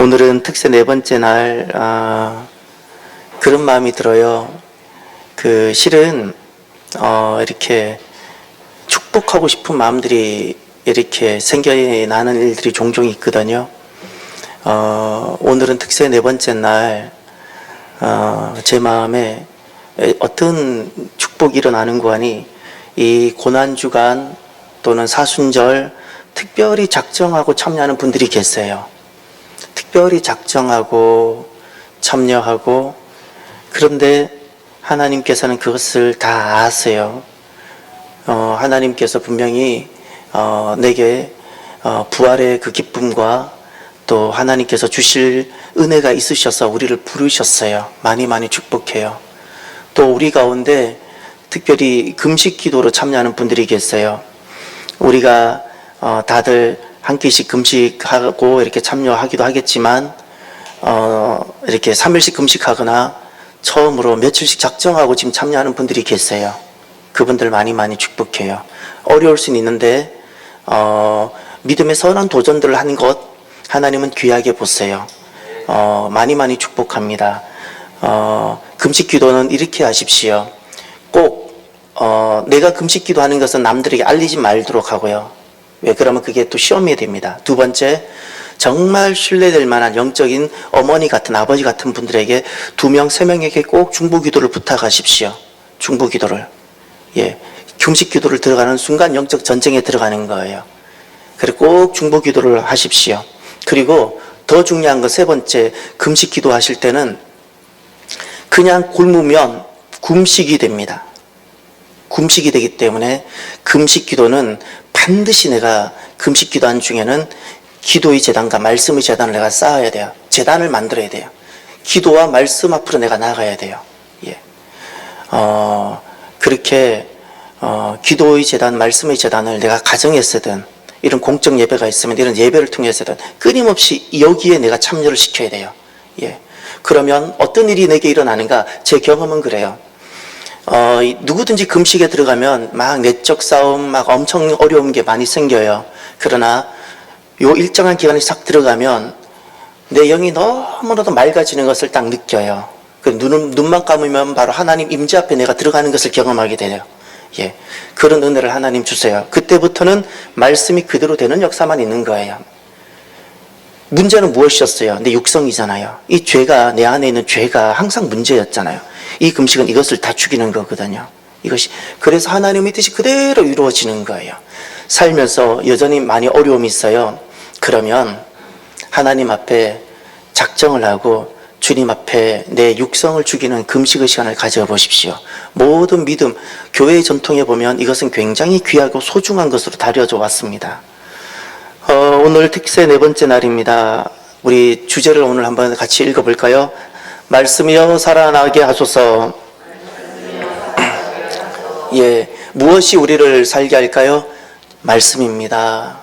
오늘은 특세 네 번째 날, 그런 마음이 들어요. 실은, 이렇게 축복하고 싶은 마음들이 이렇게 생겨나는 일들이 종종 있거든요. 오늘은 특세 네 번째 날, 제 마음에 어떤 축복이 일어나는 거 하니, 이 고난주간 또는 사순절 특별히 작정하고 참여하는 분들이 계세요. 특별히 작정하고 참여하고, 그런데 하나님께서는 그것을 다 아세요. 하나님께서 분명히 내게 부활의 그 기쁨과 또 하나님께서 주실 은혜가 있으셔서 우리를 부르셨어요. 많이 축복해요. 또 우리 가운데 특별히 금식 기도로 참여하는 분들이 계세요. 우리가 다들 한 끼씩 금식하고 이렇게 참여하기도 하겠지만, 이렇게 3일씩 금식하거나 처음으로 며칠씩 작정하고 지금 참여하는 분들이 계세요. 그분들 많이 축복해요. 어려울 수는 있는데, 믿음의 선한 도전들을 하는 것, 하나님은 귀하게 보세요. 많이 축복합니다. 금식 기도는 이렇게 하십시오. 꼭, 내가 금식 기도하는 것은 남들에게 알리지 말도록 하고요. 왜 그러면 그게 또 시험이 됩니다. 두 번째, 정말 신뢰될 만한 영적인 어머니 같은 아버지 같은 분들에게 2명, 3명에게 꼭 중보기도를 부탁하십시오. 중보기도를. 금식기도를 들어가는 순간 영적 전쟁에 들어가는 거예요. 그리고 꼭 중보기도를 하십시오. 그리고 더 중요한 건 세 번째, 금식기도 하실 때는 그냥 굶으면 금식이 됩니다. 금식이 되기 때문에 금식기도는 반드시 내가 금식기도한 중에는 기도의 재단과 말씀의 재단을 내가 쌓아야 돼요. 재단을 만들어야 돼요. 기도와 말씀 앞으로 내가 나가야 돼요. 그렇게 기도의 재단, 말씀의 재단을 내가 가정에서든 이런 공적 예배가 있으면 이런 예배를 통해서든 끊임없이 여기에 내가 참여를 시켜야 돼요. 그러면 어떤 일이 내게 일어나는가? 제 경험은 그래요. 누구든지 금식에 들어가면 막 내적 싸움, 막 엄청 어려운 게 많이 생겨요. 그러나 요 일정한 기간이 싹 들어가면 내 영이 너무나도 맑아지는 것을 딱 느껴요. 눈만 감으면 바로 하나님 임재 앞에 내가 들어가는 것을 경험하게 돼요. 그런 은혜를 하나님 주세요. 그때부터는 말씀이 그대로 되는 역사만 있는 거예요. 문제는 무엇이었어요? 내 육성이잖아요. 이 죄가, 내 안에 있는 죄가 항상 문제였잖아요. 이 금식은 이것을 다 죽이는 거거든요. 그래서 하나님의 뜻이 그대로 이루어지는 거예요. 살면서 여전히 많이 어려움이 있어요. 그러면 하나님 앞에 작정을 하고 주님 앞에 내 육성을 죽이는 금식의 시간을 가져보십시오. 모든 믿음, 교회의 전통에 보면 이것은 굉장히 귀하고 소중한 것으로 다려져 왔습니다. 오늘 특세 네 번째 날입니다. 우리 주제를 오늘 한번 같이 읽어볼까요? 말씀이여 살아나게 하소서. 무엇이 우리를 살게 할까요? 말씀입니다.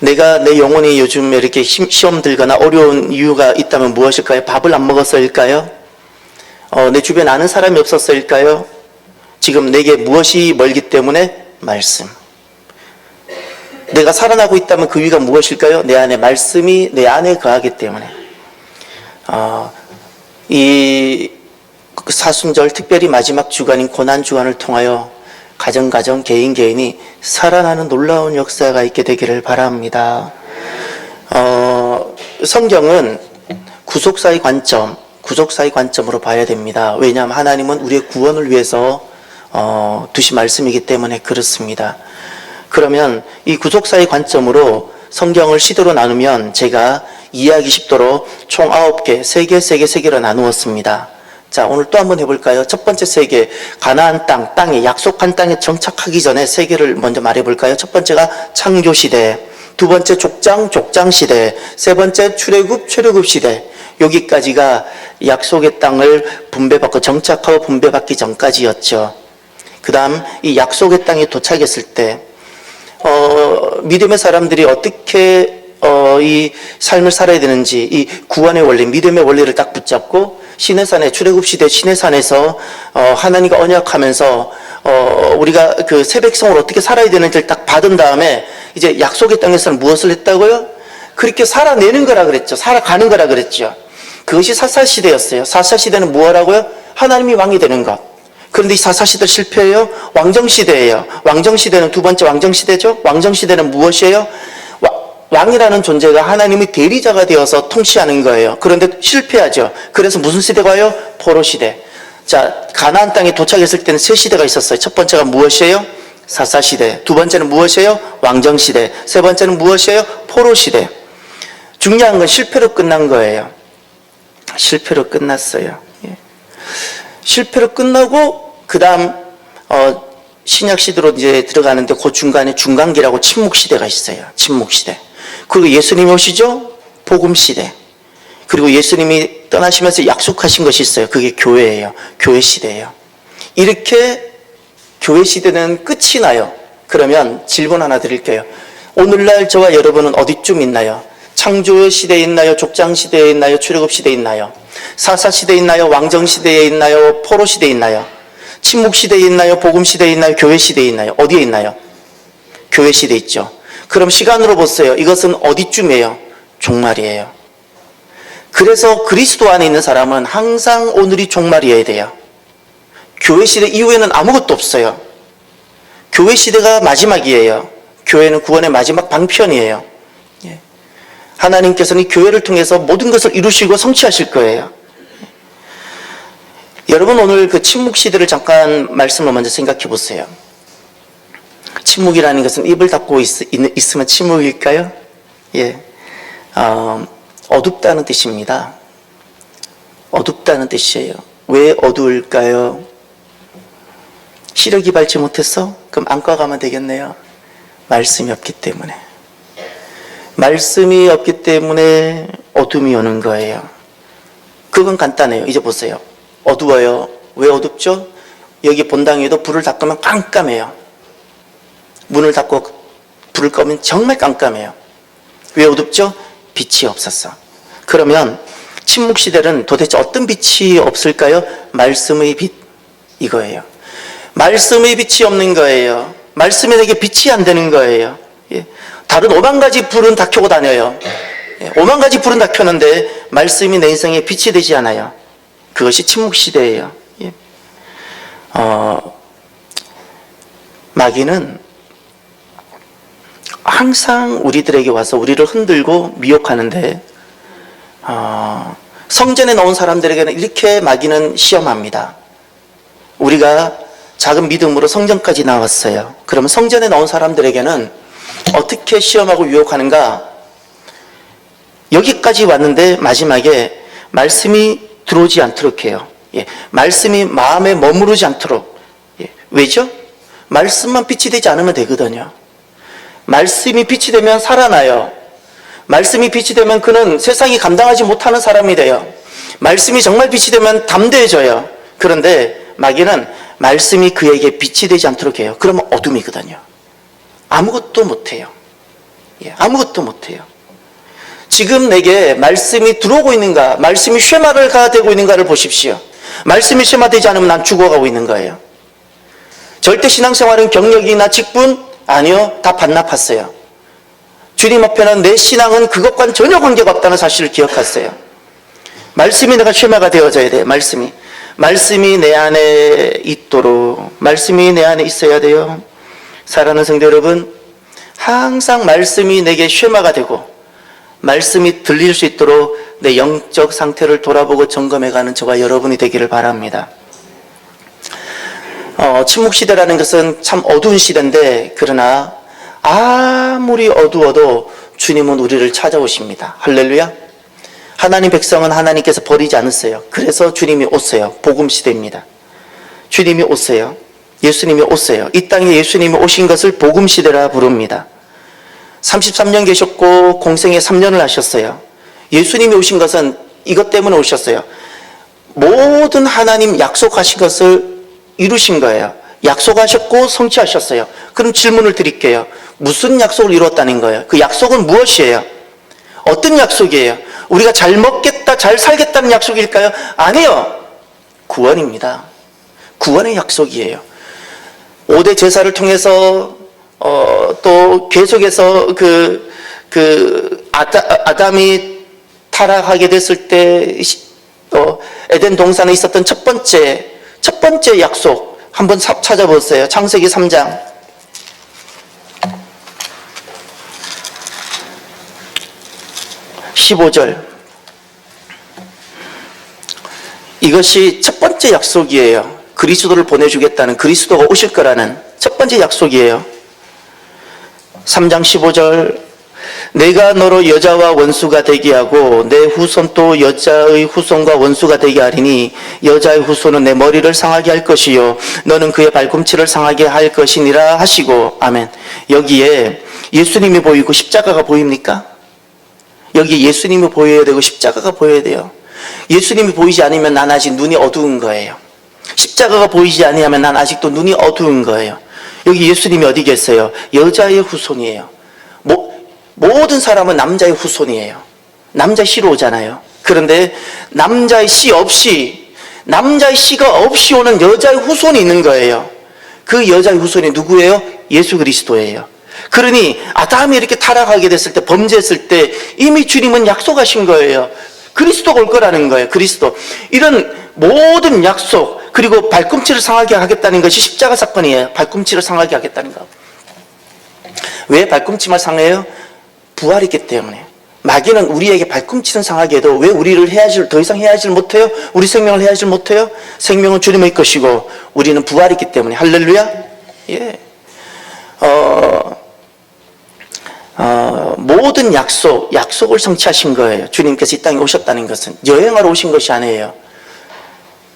내가 내 영혼이 요즘 이렇게 시험 들거나 어려운 이유가 있다면 무엇일까요? 밥을 안 먹었을까요? 내 주변에 아는 사람이 없었을까요? 지금 내게 무엇이 멀기 때문에? 말씀. 내가 살아나고 있다면 그 이유가 무엇일까요? 내 안에 말씀이 내 안에 거하기 때문에. 이 사순절 특별히 마지막 주간인 고난주간을 통하여 가정 개인이 살아나는 놀라운 역사가 있게 되기를 바랍니다. 성경은 구속사의 관점으로 봐야 됩니다. 왜냐하면 하나님은 우리의 구원을 위해서 두신 말씀이기 때문에 그렇습니다. 그러면 이 구속사의 관점으로 성경을 시대로 나누면 제가 이해하기 쉽도록 총 9개, 3개로 나누었습니다. 자, 오늘 또 한번 해볼까요? 첫 번째 세계, 가나안 땅에, 약속한 땅에 정착하기 전에 세계를 먼저 말해볼까요? 첫 번째가 창조시대, 두 번째 족장시대, 세 번째 출애굽 시대. 여기까지가 약속의 땅을 분배받고 정착하고 분배받기 전까지였죠. 그 다음 이 약속의 땅에 도착했을 때 믿음의 사람들이 어떻게 이 삶을 살아야 되는지, 이 구원의 원리, 믿음의 원리를 딱 붙잡고 시내산에, 출애굽시대 시내산에서 하나님과 언약하면서 우리가 그 새 백성으로 어떻게 살아야 되는지를 딱 받은 다음에 이제 약속의 땅에서는 무엇을 했다고요? 그렇게 살아내는 거라 그랬죠. 살아가는 거라 그랬죠. 그것이 사사시대였어요. 사사시대는 뭐라고요? 하나님이 왕이 되는 것. 그런데 이 사사시대 실패예요? 왕정시대예요. 왕정시대는 두 번째 왕정시대죠. 왕정시대는 무엇이에요? 왕이라는 존재가 하나님의 대리자가 되어서 통치하는 거예요. 그런데 실패하죠. 그래서 무슨 시대가 와요? 포로시대. 자, 가나안 땅에 도착했을 때는 세 시대가 있었어요. 첫 번째가 무엇이에요? 사사시대. 두 번째는 무엇이에요? 왕정시대. 세 번째는 무엇이에요? 포로시대. 중요한 건 실패로 끝난 거예요. 실패로 끝났어요. 예. 실패로 끝나고 그 다음 신약 시대로 이제 들어가는데 그 중간에 중간기라고 침묵 시대가 있어요. 침묵 시대. 그리고 예수님이 오시죠? 복음 시대. 그리고 예수님이 떠나시면서 약속하신 것이 있어요. 그게 교회예요. 교회 시대예요. 이렇게 교회 시대는 끝이 나요. 그러면 질문 하나 드릴게요. 오늘날 저와 여러분은 어디쯤 있나요? 창조 시대에 있나요? 족장 시대에 있나요? 출애굽 시대에 있나요? 사사 시대에 있나요? 왕정 시대에 있나요? 포로 시대에 있나요? 침묵 시대에 있나요? 복음 시대에 있나요? 교회 시대에 있나요? 어디에 있나요? 교회 시대에 있죠. 그럼 시간으로 보세요. 이것은 어디쯤이에요? 종말이에요. 그래서 그리스도 안에 있는 사람은 항상 오늘이 종말이어야 돼요. 교회 시대 이후에는 아무것도 없어요. 교회 시대가 마지막이에요. 교회는 구원의 마지막 방편이에요. 하나님께서는 교회를 통해서 모든 것을 이루시고 성취하실 거예요. 여러분 오늘 그 침묵 시대를 잠깐 말씀을 먼저 생각해 보세요. 침묵이라는 것은 입을 닫고 있으면 침묵일까요? 예, 어둡다는 뜻입니다. 어둡다는 뜻이에요. 왜 어두울까요? 시력이 밝지 못했어? 그럼 안과 가면 되겠네요. 말씀이 없기 때문에. 말씀이 없기 때문에 어둠이 오는 거예요. 그건 간단해요. 이제 보세요. 어두워요. 왜 어둡죠? 여기 본당에도 불을 다 끄면 깜깜해요. 문을 닫고 불을 끄면 정말 깜깜해요. 왜 어둡죠? 빛이 없었어. 그러면 침묵 시대는 도대체 어떤 빛이 없을까요? 말씀의 빛, 이거예요. 말씀의 빛이 없는 거예요. 말씀이 내게 빛이 안 되는 거예요. 예. 다른 5만 가지 불은 다 켜고 다녀요. 5만 가지 불은 다 켜는데 말씀이 내 인생에 빛이 되지 않아요. 그것이 침묵 시대예요. 예. 마귀는 항상 우리들에게 와서 우리를 흔들고 미혹하는데 성전에 나온 사람들에게는 이렇게 마귀는 시험합니다. 우리가 작은 믿음으로 성전까지 나왔어요. 그러면 성전에 나온 사람들에게는 어떻게 시험하고 유혹하는가? 여기까지 왔는데 마지막에 말씀이 들어오지 않도록 해요. 예, 말씀이 마음에 머무르지 않도록. 예, 왜죠? 말씀만 빛이 되지 않으면 되거든요. 말씀이 빛이 되면 살아나요. 말씀이 빛이 되면 그는 세상이 감당하지 못하는 사람이 돼요. 말씀이 정말 빛이 되면 담대해져요. 그런데 마귀는 말씀이 그에게 빛이 되지 않도록 해요. 그러면 어둠이거든요. 아무것도 못해요. 예, 아무것도 못해요. 지금 내게 말씀이 들어오고 있는가, 말씀이 쉐마가 되고 있는가를 보십시오. 말씀이 쉐마되지 않으면 난 죽어가고 있는 거예요. 절대 신앙생활은 경력이나 직분? 아니요, 다 반납했어요. 주님 앞에는 내 신앙은 그것과는 전혀 관계가 없다는 사실을 기억하세요. 말씀이 내가 쉐마가 되어져야 돼요. 말씀이 내 안에 있도록, 말씀이 내 안에 있어야 돼요. 사랑하는 성도 여러분, 항상 말씀이 내게 쉐마가 되고 말씀이 들릴 수 있도록 내 영적 상태를 돌아보고 점검해가는 저와 여러분이 되기를 바랍니다. 침묵 시대라는 것은 참 어두운 시대인데, 그러나 아무리 어두워도 주님은 우리를 찾아오십니다. 할렐루야. 하나님 백성은 하나님께서 버리지 않으세요. 그래서 주님이 오세요. 복음 시대입니다. 주님이 오세요. 예수님이 오세요. 이 땅에 예수님이 오신 것을 복음 시대라 부릅니다. 33년 계셨고 공생에 3년을 하셨어요. 예수님이 오신 것은 이것 때문에 오셨어요. 모든 하나님 약속하신 것을 이루신 거예요. 약속하셨고 성취하셨어요. 그럼 질문을 드릴게요. 무슨 약속을 이루었다는 거예요? 그 약속은 무엇이에요? 어떤 약속이에요? 우리가 잘 먹겠다, 잘 살겠다는 약속일까요? 아니요. 구원입니다. 구원의 약속이에요. 5대 제사를 통해서 또 계속해서 아담이 타락하게 됐을 때 에덴 동산에 있었던 첫 번째 약속 한번 찾아보세요. 창세기 3장 15절. 이것이 첫 번째 약속이에요. 그리스도를 보내주겠다는, 그리스도가 오실 거라는 첫 번째 약속이에요. 3장 15절. 내가 너로 여자와 원수가 되게 하고 내 후손 또 여자의 후손과 원수가 되게 하리니 여자의 후손은 내 머리를 상하게 할 것이요 너는 그의 발꿈치를 상하게 할 것이니라 하시고. 아멘. 여기에 예수님이 보이고 십자가가 보입니까? 여기 예수님이 보여야 되고 십자가가 보여야 돼요. 예수님이 보이지 않으면 난 아직 눈이 어두운 거예요. 십자가가 보이지 않으면 난 아직도 눈이 어두운 거예요. 여기 예수님이 어디 계세요? 여자의 후손이에요. 모든 사람은 남자의 후손이에요. 남자 씨로 오잖아요. 그런데 남자의 씨가 없이 오는 여자의 후손이 있는 거예요. 그 여자의 후손이 누구예요? 예수 그리스도예요. 그러니 아담이 이렇게 타락하게 됐을 때, 범죄했을 때 이미 주님은 약속하신 거예요. 그리스도가 올 거라는 거예요. 그리스도. 이런 모든 약속, 그리고 발꿈치를 상하게 하겠다는 것이 십자가 사건이에요. 발꿈치를 상하게 하겠다는 거. 왜 발꿈치만 상해요? 부활이 있기 때문에. 마귀는 우리에게 발꿈치는 상하게 해도 왜 우리를 더 이상 해하지 못해요? 우리 생명을 해하지 못해요? 생명은 주님의 것이고 우리는 부활이 있기 때문에. 할렐루야. 예. 모든 약속을 성취하신 거예요. 주님께서 이 땅에 오셨다는 것은 여행하러 오신 것이 아니에요.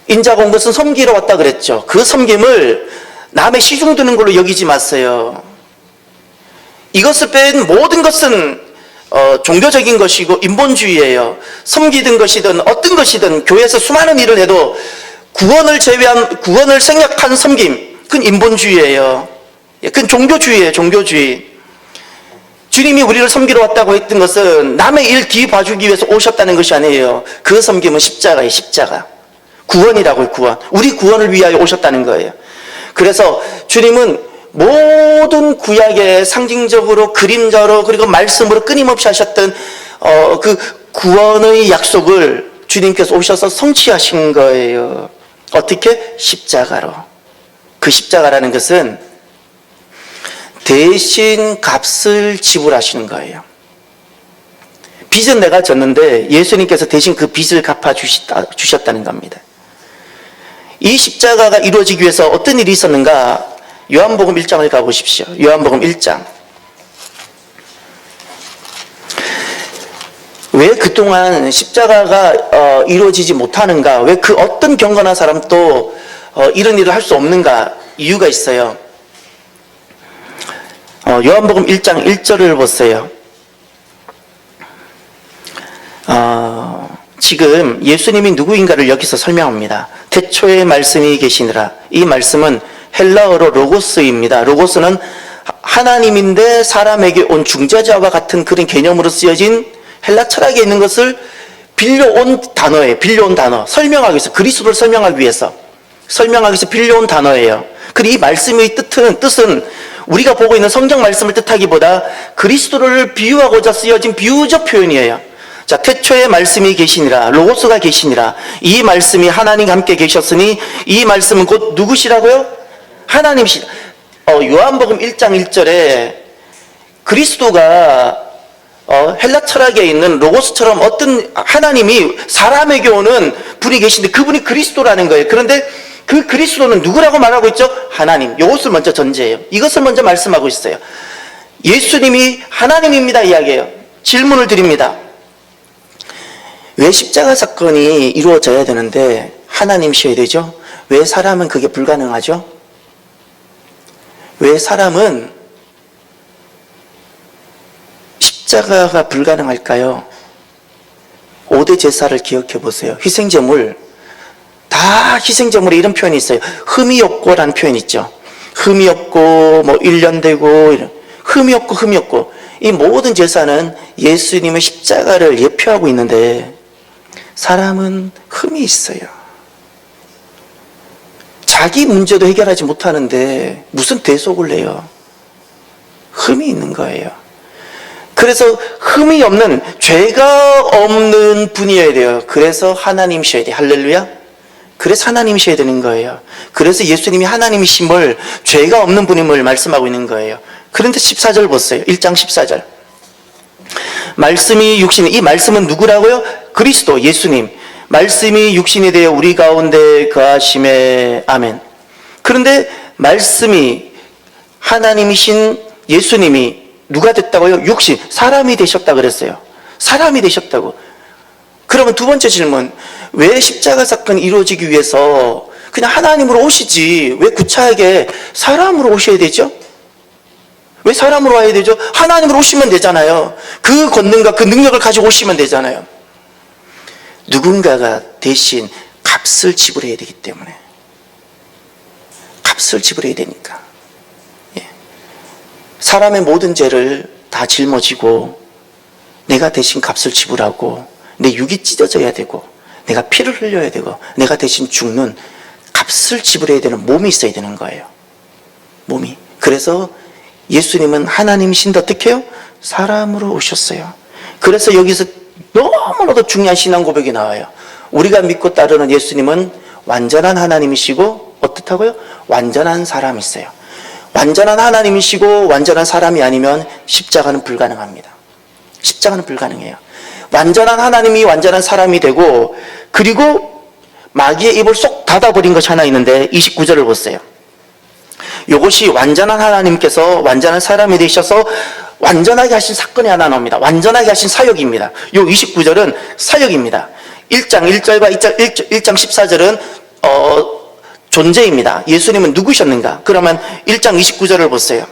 인자가 온 것은 섬기러 왔다 그랬죠. 그 섬김을 남의 시중 드는 걸로 여기지 마세요. 이것을 뺀 모든 것은 종교적인 것이고 인본주의예요. 섬기든 것이든 어떤 것이든 교회에서 수많은 일을 해도 구원을 생략한 섬김, 그건 인본주의예요. 그건 종교주의예요. 종교주의. 주님이 우리를 섬기러 왔다고 했던 것은 남의 일 뒤 봐주기 위해서 오셨다는 것이 아니에요. 그 섬김은 십자가예요. 십자가. 구원이라고요. 구원. 우리 구원을 위하여 오셨다는 거예요. 그래서 주님은 모든 구약에 상징적으로, 그림자로, 그리고 말씀으로 끊임없이 하셨던 그 구원의 약속을 주님께서 오셔서 성취하신 거예요. 어떻게? 십자가로. 그 십자가라는 것은 대신 값을 지불하시는 거예요. 빚은 내가 졌는데 예수님께서 대신 그 빚을 갚아주셨다는 겁니다. 이 십자가가 이루어지기 위해서 어떤 일이 있었는가? 요한복음 1장을 가보십시오. 요한복음 1장. 왜 그동안 십자가가 이루어지지 못하는가? 왜 그 어떤 경건한 사람도 이런 일을 할 수 없는가? 이유가 있어요. 요한복음 1장 1절을 보세요. 지금 예수님이 누구인가를 여기서 설명합니다. 태초에 말씀이 계시니라. 이 말씀은 헬라어로 로고스입니다. 로고스는 하나님인데 사람에게 온 중재자와 같은 그런 개념으로 쓰여진 헬라 철학에 있는 것을 빌려온 단어예요. 빌려온 단어. 설명하기 위해서, 그리스도를 설명하기 위해서 빌려온 단어예요. 그리고 이 말씀의 뜻은 우리가 보고 있는 성경 말씀을 뜻하기보다 그리스도를 비유하고자 쓰여진 비유적 표현이에요. 자, 태초에 말씀이 계시니라. 로고스가 계시니라. 이 말씀이 하나님과 함께 계셨으니 이 말씀은 곧 누구시라고요? 하나님이시라. 요한복음 1장 1절에 그리스도가 헬라 철학에 있는 로고스처럼 어떤 하나님이 사람에게 오는 분이 계신데 그분이 그리스도라는 거예요. 그런데 그 그리스도는 누구라고 말하고 있죠? 하나님. 이것을 먼저 전제해요. 이것을 먼저 말씀하고 있어요. 예수님이 하나님입니다 이야기해요. 질문을 드립니다. 왜 십자가 사건이 이루어져야 되는데 하나님이셔야 되죠? 왜 사람은 그게 불가능하죠? 왜 사람은 십자가가 불가능할까요? 5대 제사를 기억해 보세요. 희생제물, 다 희생제물에 이런 표현이 있어요. 흠이 없고라는 표현이 있죠. 흠이 없고, 1년 되고, 흠이 없고. 이 모든 제사는 예수님의 십자가를 예표하고 있는데, 사람은 흠이 있어요. 자기 문제도 해결하지 못하는데, 무슨 대속을 내요? 흠이 있는 거예요. 그래서 흠이 없는, 죄가 없는 분이어야 돼요. 그래서 하나님이셔야 돼요. 할렐루야. 그래서 하나님이셔야 되는 거예요. 그래서 예수님이 하나님이심을, 죄가 없는 분임을 말씀하고 있는 거예요. 그런데 14절 보세요. 1장 14절. 말씀이 육신이, 이 말씀은 누구라고요? 그리스도, 예수님. 말씀이 육신이 되어 우리 가운데 거하심에, 아멘. 그런데 말씀이 하나님이신 예수님이 누가 됐다고요? 육신, 사람이 되셨다 그랬어요. 사람이 되셨다고. 그러면 두 번째 질문, 왜 십자가 사건이 이루어지기 위해서 그냥 하나님으로 오시지 왜 구차하게 사람으로 오셔야 되죠? 왜 사람으로 와야 되죠? 하나님으로 오시면 되잖아요. 그 권능과 그 능력을 가지고 오시면 되잖아요. 누군가가 대신 값을 지불해야 되기 때문에. 값을 지불해야 되니까. 예. 사람의 모든 죄를 다 짊어지고 내가 대신 값을 지불하고 내 육이 찢어져야 되고 내가 피를 흘려야 되고 내가 대신 죽는 값을 지불해야 되는 몸이 있어야 되는 거예요. 몸이. 그래서 예수님은 하나님이신데 어떻게 해요? 사람으로 오셨어요. 그래서 여기서 너무나도 중요한 신앙 고백이 나와요. 우리가 믿고 따르는 예수님은 완전한 하나님이시고 어떻다고요? 완전한 사람이세요. 완전한 하나님이시고 완전한 사람이 아니면 십자가는 불가능합니다. 십자가는 불가능해요. 완전한 하나님이 완전한 사람이 되고, 그리고 마귀의 입을 쏙 닫아버린 것이 하나 있는데 29절을 보세요. 이것이 완전한 하나님께서 완전한 사람이 되셔서 완전하게 하신 사건이 하나 나옵니다. 완전하게 하신 사역입니다. 이 29절은 사역입니다. 1장 1절과 1장 14절은 존재입니다. 예수님은 누구셨는가? 그러면 1장 29절을 보세요.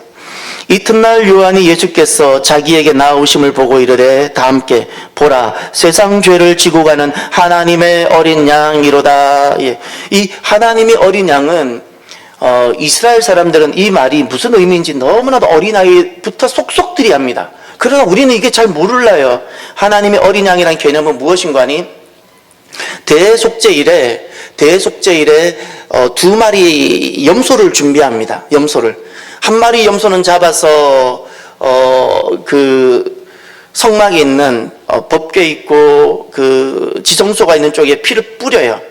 이튿날 요한이 예수께서 자기에게 나오심을 보고 이르되 다 함께 보라, 세상 죄를 지고 가는 하나님의 어린 양이로다. 예. 이 하나님의 어린 양은 이스라엘 사람들은 이 말이 무슨 의미인지 너무나도 어린아이부터 속속들이 합니다. 그러나 우리는 이게 잘 모를라요. 하나님의 어린 양이라는 개념은 무엇인가 하니, 대속죄일에 두 마리 염소를 준비합니다. 염소를. 한 마리 염소는 잡아서 그 성막에 있는 법궤 있고 그 지성소가 있는 쪽에 피를 뿌려요.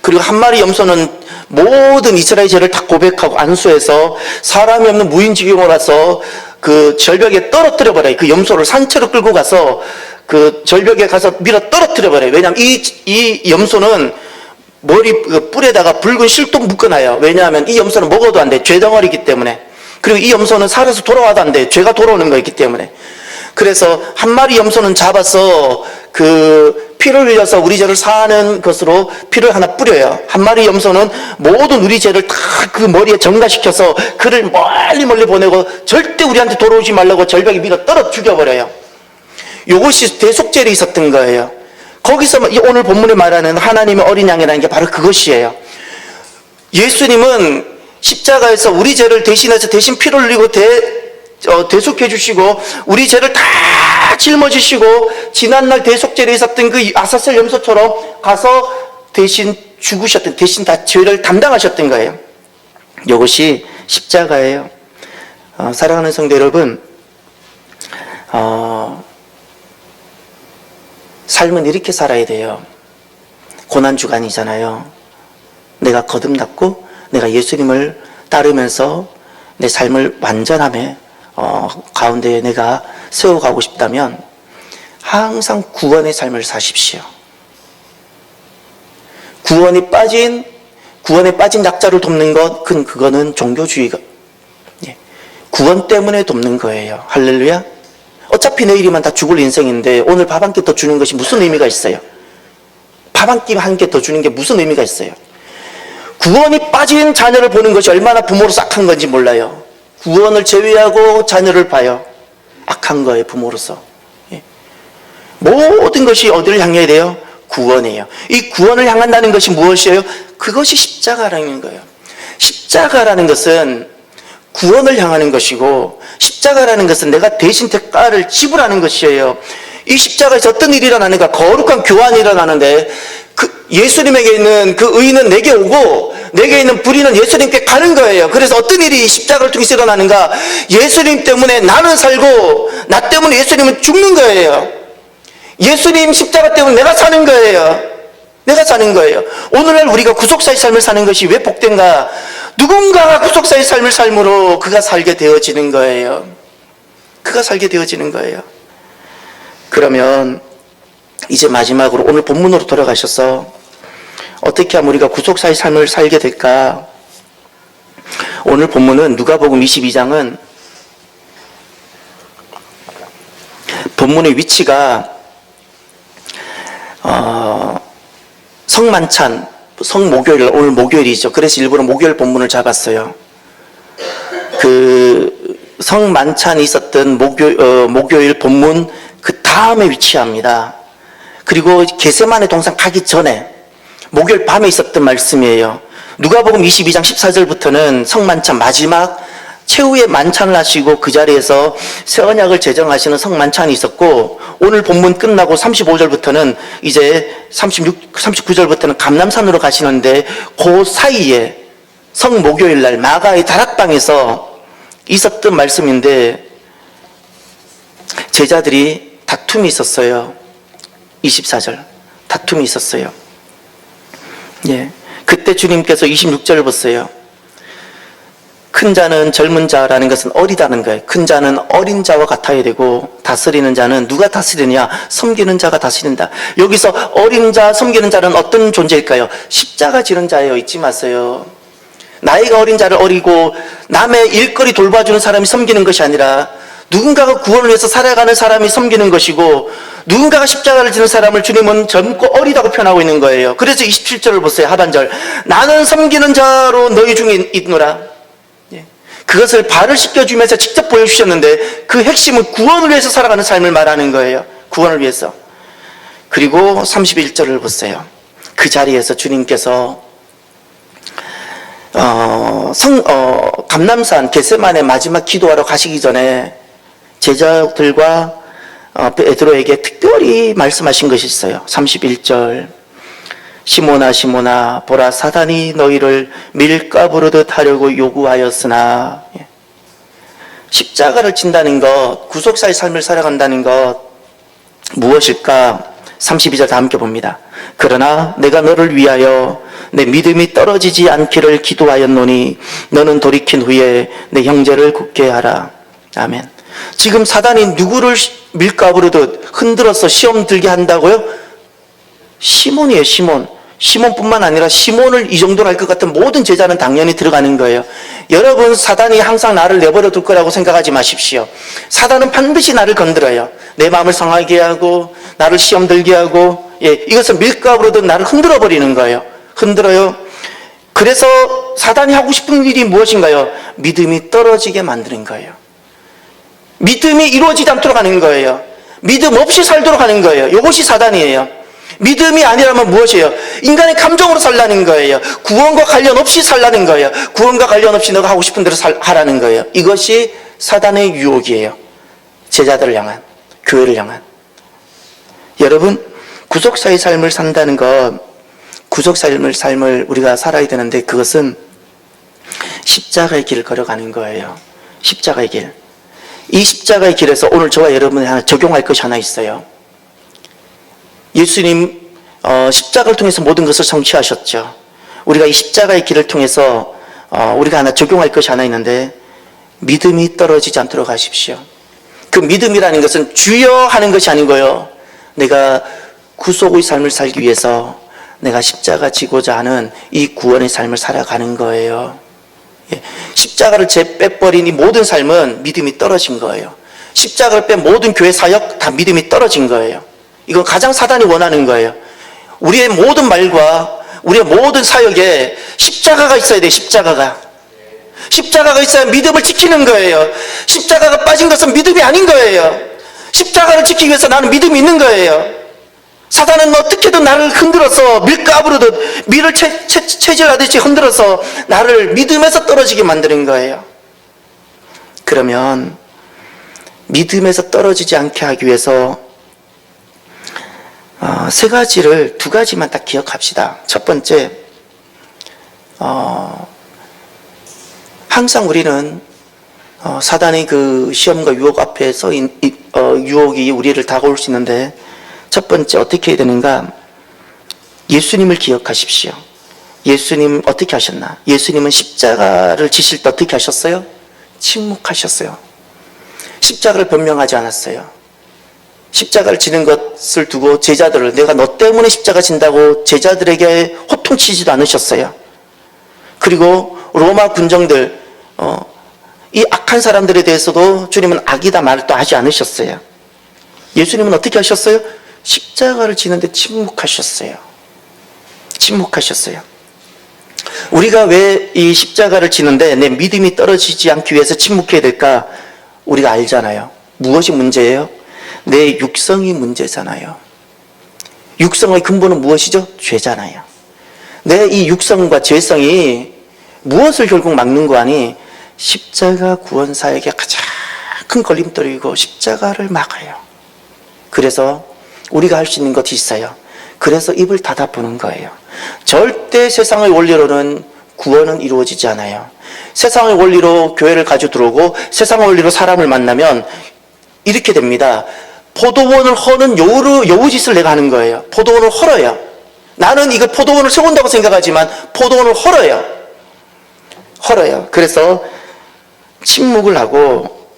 그리고 한 마리 염소는 모든 이스라엘 죄를 다 고백하고 안수해서 사람이 없는 무인지경으로 가서 그 절벽에 떨어뜨려 버려요. 그 염소를 산채로 끌고 가서 그 절벽에 가서 밀어 떨어뜨려 버려요. 왜냐하면 이 염소는 머리 뿔에다가 붉은 실도 묶어놔요. 왜냐하면 이 염소는 먹어도 안 돼. 죄덩어리이기 때문에. 그리고 이 염소는 살아서 돌아와도 안 돼. 죄가 돌아오는 거였기 때문에. 그래서 한 마리 염소는 잡아서 그 피를 흘려서 우리 죄를 사하는 것으로 피를 하나 뿌려요. 한 마리 염소는 모든 우리 죄를 다 그 머리에 정가시켜서 그를 멀리 보내고 절대 우리한테 돌아오지 말라고 절벽에 밀어 떨어 죽여버려요. 이것이 대속죄에 있었던 거예요. 거기서 오늘 본문에 말하는 하나님의 어린 양이라는 게 바로 그것이에요. 예수님은 십자가에서 우리 죄를 대신해서 대신 피를 흘리고 대속해 주시고 우리 죄를 다 짊어지시고 지난날 대속죄에 있었던 그 아사셀 염소처럼 가서 대신 죽으셨던, 대신 다 죄를 담당하셨던 거예요. 이것이 십자가예요. 사랑하는 성도 여러분, 삶은 이렇게 살아야 돼요. 고난주간이잖아요. 내가 거듭났고 내가 예수님을 따르면서 내 삶을 완전함에 가운데 내가 세워가고 싶다면 항상 구원의 삶을 사십시오. 구원에 빠진 약자를 돕는 것, 그거는 종교주의가, 구원 때문에 돕는 거예요. 할렐루야. 어차피 내일이면 다 죽을 인생인데 오늘 밥 한 끼 더 주는 것이 무슨 의미가 있어요? 밥 한 끼 한 개 더 주는 게 무슨 의미가 있어요? 구원이 빠진 자녀를 보는 것이 얼마나 부모로서 악한 건지 몰라요. 구원을 제외하고 자녀를 봐요. 악한 거예요, 부모로서. 모든 것이 어디를 향해야 돼요? 구원이에요. 이 구원을 향한다는 것이 무엇이에요? 그것이 십자가라는 거예요. 십자가라는 것은 구원을 향하는 것이고, 십자가라는 것은 내가 대신 대가를 지불하는 것이에요. 이 십자가에서 어떤 일이 일어나는가? 거룩한 교환이 일어나는데, 예수님에게 있는 그 의는 내게 오고 내게 있는 불의는 예수님께 가는 거예요. 그래서 어떤 일이 십자가를 통해서 일어나는가? 예수님 때문에 나는 살고 나 때문에 예수님은 죽는 거예요. 예수님 십자가 때문에 내가 사는 거예요. 내가 사는 거예요. 오늘날 우리가 구속사의 삶을 사는 것이 왜 복된가? 누군가가 구속사의 삶을 삶으로 그가 살게 되어지는 거예요. 그가 살게 되어지는 거예요. 그러면 이제 마지막으로 오늘 본문으로 돌아가셔서 어떻게 하면 우리가 구속사의 삶을 살게 될까? 오늘 본문은 누가복음 22장은 본문의 위치가 성만찬, 성목요일, 오늘 목요일이죠. 그래서 일부러 목요일 본문을 잡았어요. 그 성만찬이 있었던 목요일 본문 그 다음에 위치합니다. 그리고 겟세마네 동산 가기 전에 목요일 밤에 있었던 말씀이에요. 누가복음 22장 14절부터는 성만찬 마지막 최후의 만찬을 하시고 그 자리에서 새 언약을 제정하시는 성만찬이 있었고, 오늘 본문 끝나고 35절부터는 이제 39절부터는 감람산으로 가시는데 그 사이에 성목요일 날 마가의 다락방에서 있었던 말씀인데 제자들이 다툼이 있었어요. 24절 다툼이 있었어요. 예, 그때 주님께서 26절을 보세요. 큰 자는 젊은 자라는 것은 어리다는 거예요. 큰 자는 어린 자와 같아야 되고 다스리는 자는 누가 다스리느냐? 섬기는 자가 다스린다. 여기서 어린 자, 섬기는 자는 어떤 존재일까요? 십자가 지는 자예요. 잊지 마세요. 나이가 어린 자를 어리고 남의 일거리 돌봐주는 사람이 섬기는 것이 아니라 누군가가 구원을 위해서 살아가는 사람이 섬기는 것이고, 누군가가 십자가를 지는 사람을 주님은 젊고 어리다고 표현하고 있는 거예요. 그래서 27절을 보세요. 하반절. 나는 섬기는 자로 너희 중에 있노라. 그것을 발을 씻겨주면서 직접 보여주셨는데 그 핵심은 구원을 위해서 살아가는 삶을 말하는 거예요. 구원을 위해서. 그리고 31절을 보세요. 그 자리에서 주님께서 감람산 겟세마네 마지막 기도하러 가시기 전에 제자들과 베드로에게 특별히 말씀하신 것이 있어요. 31절. 시몬아 시몬아 보라 사단이 너희를 밀가부르듯 하려고 요구하였으나. 십자가를 진다는 것, 구속사의 삶을 살아간다는 것 무엇일까? 32절 다 함께 봅니다. 그러나 내가 너를 위하여 내 믿음이 떨어지지 않기를 기도하였노니 너는 돌이킨 후에 내 형제를 굳게 하라. 아멘. 지금 사단이 누구를 밀가부르듯 흔들어서 시험 들게 한다고요? 시몬이에요. 시몬뿐만 아니라 시몬을 이 정도로 할 것 같은 모든 제자는 당연히 들어가는 거예요. 여러분, 사단이 항상 나를 내버려 둘 거라고 생각하지 마십시오. 사단은 반드시 나를 건드려요. 내 마음을 상하게 하고 나를 시험 들게 하고, 이것은 밀가부르듯 나를 흔들어 버리는 거예요. 흔들어요. 그래서 사단이 하고 싶은 일이 무엇인가요? 믿음이 떨어지게 만드는 거예요. 믿음이 이루어지지 않도록 하는 거예요. 믿음 없이 살도록 하는 거예요. 이것이 사단이에요. 믿음이 아니라면 무엇이에요? 인간의 감정으로 살라는 거예요. 구원과 관련 없이 살라는 거예요. 구원과 관련 없이 너가 하고 싶은 대로 하라는 거예요. 이것이 사단의 유혹이에요. 제자들을 향한, 교회를 향한. 여러분, 구속사의 삶을 산다는 것, 구속사의 삶을 우리가 살아야 되는데 그것은 십자가의 길을 걸어가는 거예요. 십자가의 길. 이 십자가의 길에서 오늘 저와 여러분이 하나 적용할 것이 하나 있어요. 예수님 십자가를 통해서 모든 것을 성취하셨죠. 우리가 이 십자가의 길을 통해서 우리가 하나 적용할 것이 하나 있는데, 믿음이 떨어지지 않도록 하십시오. 그 믿음이라는 것은 주여 하는 것이 아니고요, 내가 구속의 삶을 살기 위해서 내가 십자가 지고자 하는 이 구원의 삶을 살아가는 거예요. 십자가를 빼버린 이 모든 삶은 믿음이 떨어진 거예요. 십자가를 뺀 모든 교회 사역 다 믿음이 떨어진 거예요. 이건 가장 사단이 원하는 거예요. 우리의 모든 말과 우리의 모든 사역에 십자가가 있어야 돼요. 십자가가 있어야 믿음을 지키는 거예요. 십자가가 빠진 것은 믿음이 아닌 거예요. 십자가를 지키기 위해서 나는 믿음이 있는 거예요. 사단은 어떻게든 나를 흔들어서 밀가부르듯 밀을 채질하듯이 흔들어서 나를 믿음에서 떨어지게 만드는 거예요. 그러면 믿음에서 떨어지지 않게 하기 위해서 세 가지를, 두 가지만 딱 기억합시다. 첫 번째, 항상 우리는 사단의 그 시험과 유혹 앞에서 유혹이 우리를 다가올 수 있는데, 첫 번째 어떻게 해야 되는가? 예수님을 기억하십시오. 예수님 어떻게 하셨나? 예수님은 십자가를 지실 때 어떻게 하셨어요? 침묵하셨어요. 십자가를 변명하지 않았어요. 십자가를 지는 것을 두고 제자들을, 내가 너 때문에 십자가 진다고 제자들에게 호통치지도 않으셨어요. 그리고 로마 군정들, 이 악한 사람들에 대해서도 주님은 악이다 말도 하지 않으셨어요. 예수님은 어떻게 하셨어요? 십자가를 지는데 침묵하셨어요. 침묵하셨어요. 우리가 왜 이 십자가를 지는데 내 믿음이 떨어지지 않기 위해서 침묵해야 될까? 우리가 알잖아요. 무엇이 문제예요? 내 육성이 문제잖아요. 육성의 근본은 무엇이죠? 죄잖아요. 내 이 육성과 죄성이 무엇을 결국 막는 거 아니? 십자가 구원사에게 가장 큰 걸림돌이고 십자가를 막아요. 그래서 우리가 할 수 있는 것이 있어요. 그래서 입을 닫아보는 거예요. 절대 세상의 원리로는 구원은 이루어지지 않아요. 세상의 원리로 교회를 가지고 들어오고 세상의 원리로 사람을 만나면 이렇게 됩니다. 포도원을 허는 여우짓을 내가 하는 거예요. 포도원을 헐어요. 나는 이거 포도원을 세운다고 생각하지만 포도원을 헐어요. 헐어요. 그래서 침묵을 하고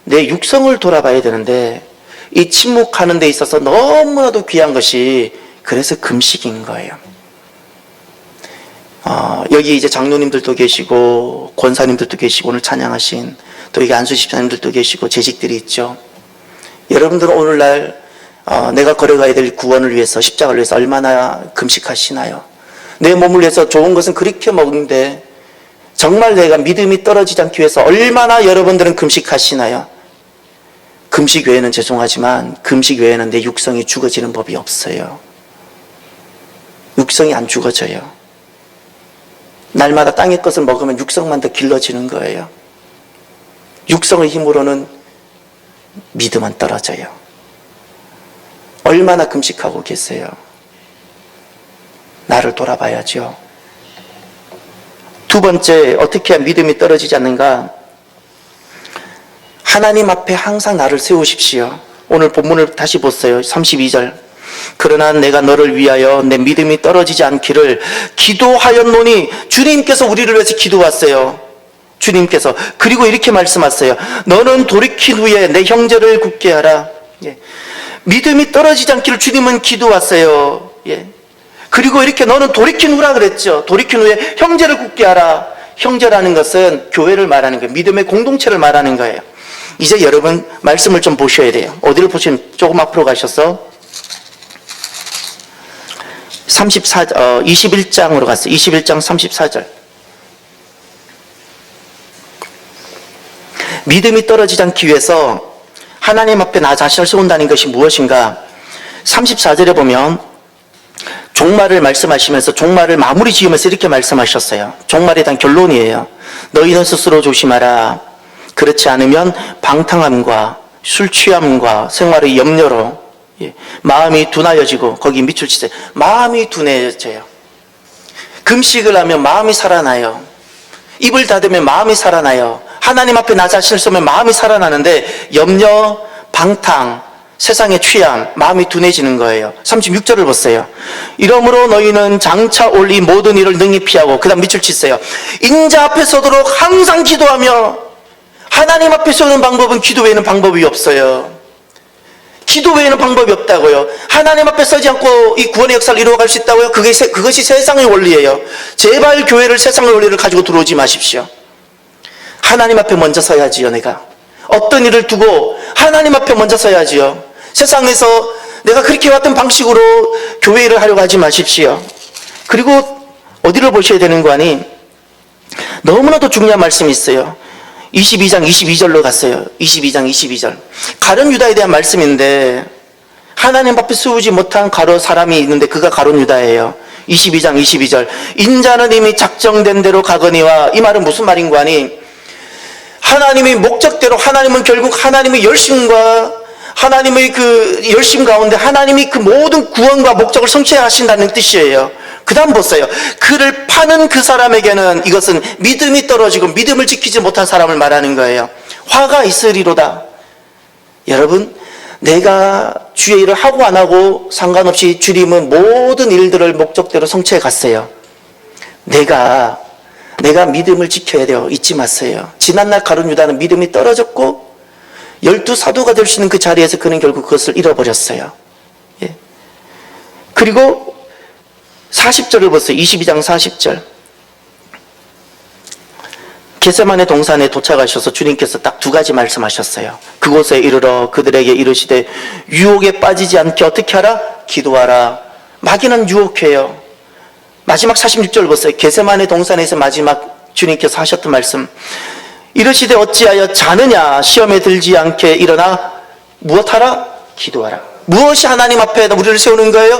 내 육성을 돌아봐야 되는데, 이 침묵하는 데 있어서 너무나도 귀한 것이 그래서 금식인 거예요. 여기 이제 장로님들도 계시고 권사님들도 계시고 오늘 찬양하신 또 여기 안수 집사님들도 계시고 재직들이 있죠. 여러분들은 오늘날 내가 걸어가야 될 구원을 위해서, 십자가를 위해서 얼마나 금식하시나요? 내 몸을 위해서 좋은 것은 그렇게 먹는데 정말 내가 믿음이 떨어지지 않기 위해서 얼마나 여러분들은 금식하시나요? 금식 외에는, 죄송하지만 금식 외에는 내 육성이 죽어지는 법이 없어요. 육성이 안 죽어져요. 날마다 땅의 것을 먹으면 육성만 더 길러지는 거예요. 육성의 힘으로는 믿음은 떨어져요. 얼마나 금식하고 계세요? 나를 돌아봐야죠. 두 번째, 어떻게 해야 믿음이 떨어지지 않는가? 하나님 앞에 항상 나를 세우십시오. 오늘 본문을 다시 보세요. 32절. 그러나 내가 너를 위하여 내 믿음이 떨어지지 않기를 기도하였노니, 주님께서 우리를 위해서 기도하세요. 주님께서. 그리고 이렇게 말씀하세요. 너는 돌이킨 후에 내 형제를 굳게 하라. 예. 믿음이 떨어지지 않기를 주님은 기도하세요. 예. 그리고 이렇게 너는 돌이킨 후라 그랬죠. 돌이킨 후에 형제를 굳게 하라. 형제라는 것은 교회를 말하는 거예요. 믿음의 공동체를 말하는 거예요. 이제 여러분 말씀을 좀 보셔야 돼요. 어디를 보시면, 조금 앞으로 가셔서 21장으로 갔어요. 21장 34절. 믿음이 떨어지지 않기 위해서 하나님 앞에 나 자신을 세운다는 것이 무엇인가? 34절에 보면 종말을 말씀하시면서 종말을 마무리 지으면서 이렇게 말씀하셨어요. 종말에 대한 결론이에요. 너희는 스스로 조심하라. 그렇지 않으면 방탕함과 술 취함과 생활의 염려로 마음이 둔하여지고, 거기 밑줄 치세요. 마음이 둔해져요. 금식을 하면 마음이 살아나요. 입을 닫으면 마음이 살아나요. 하나님 앞에 나 자신을 쏘면 마음이 살아나는데 염려, 방탕, 세상의 취함, 마음이 둔해지는 거예요. 36절을 보세요. 이러므로 너희는 장차 올 이 모든 일을 능히 피하고, 그 다음 밑줄 치세요. 인자 앞에 서도록 항상 기도하며. 하나님 앞에 서는 방법은 기도 외에는 방법이 없어요. 기도 외에는 방법이 없다고요. 하나님 앞에 서지 않고 이 구원의 역사를 이루어갈 수 있다고요? 그것이 세상의 원리예요. 제발 교회를 세상의 원리를 가지고 들어오지 마십시오. 하나님 앞에 먼저 서야지요. 내가 어떤 일을 두고 하나님 앞에 먼저 서야지요. 세상에서 내가 그렇게 왔던 방식으로 교회 일을 하려고 하지 마십시오. 그리고 어디를 보셔야 되는 거 아니? 너무나도 중요한 말씀이 있어요. 22장 22절로 갔어요. 22장 22절. 가룟 유다에 대한 말씀인데, 하나님 앞에 세우지 못한 가룟 사람이 있는데 그가 가룟 유다예요. 22장 22절. 인자는 이미 작정된 대로 가거니와, 이 말은 무슨 말인 거 아니? 하나님의 목적대로, 하나님은 결국 하나님의 열심과 하나님의 그 열심 가운데 하나님이 그 모든 구원과 목적을 성취하신다는 뜻이에요. 그 다음 보세요. 그를 파는 그 사람에게는 이것은 믿음이 떨어지고 믿음을 지키지 못한 사람을 말하는 거예요. 화가 있으리로다. 여러분, 내가 주의 일을 하고 안 하고 상관없이 주님은 모든 일들을 목적대로 성취해 갔어요. 내가 믿음을 지켜야 돼요. 잊지 마세요. 지난날 가룟 유다는 믿음이 떨어졌고 12사도가 될 수 있는 그 자리에서 그는 결국 그것을 잃어버렸어요. 예. 그리고 40절을 보세요. 22장 40절. 겟세마네 동산에 도착하셔서 주님께서 딱 두 가지 말씀하셨어요. 그곳에 이르러 그들에게 이르시되 유혹에 빠지지 않게 어떻게 하라? 기도하라. 마귀는 유혹해요. 마지막 46절 보세요. 겟세마네 동산에서 마지막 주님께서 하셨던 말씀. 이르시되 어찌하여 자느냐? 시험에 들지 않게 일어나 무엇하라? 기도하라. 무엇이 하나님 앞에 우리를 세우는 거예요?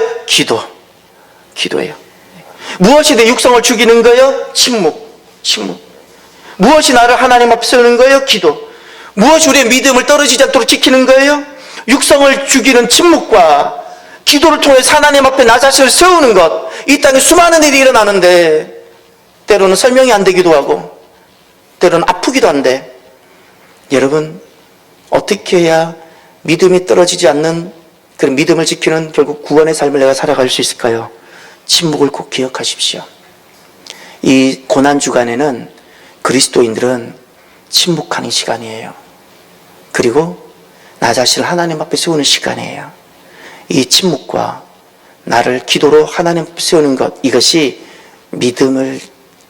기도예요. 무엇이 내 육성을 죽이는 거예요? 침묵. 무엇이 나를 하나님 앞에 세우는 거예요? 기도. 무엇이 우리의 믿음을 떨어지지 않도록 지키는 거예요? 육성을 죽이는 침묵과 기도를 통해 하나님 앞에 나 자신을 세우는 것. 이 땅에 수많은 일이 일어나는데 때로는 설명이 안 되기도 하고 때로는 아프기도 한데, 여러분, 어떻게 해야 믿음이 떨어지지 않는 그런 믿음을 지키는 결국 구원의 삶을 내가 살아갈 수 있을까요? 침묵을 꼭 기억하십시오. 이 고난주간에는 그리스도인들은 침묵하는 시간이에요. 그리고 나 자신을 하나님 앞에 세우는 시간이에요. 이 침묵과 나를 기도로 하나님 앞에 세우는 것, 이것이 믿음을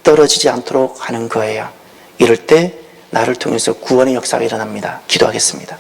떨어지지 않도록 하는 거예요. 이럴 때 나를 통해서 구원의 역사가 일어납니다. 기도하겠습니다.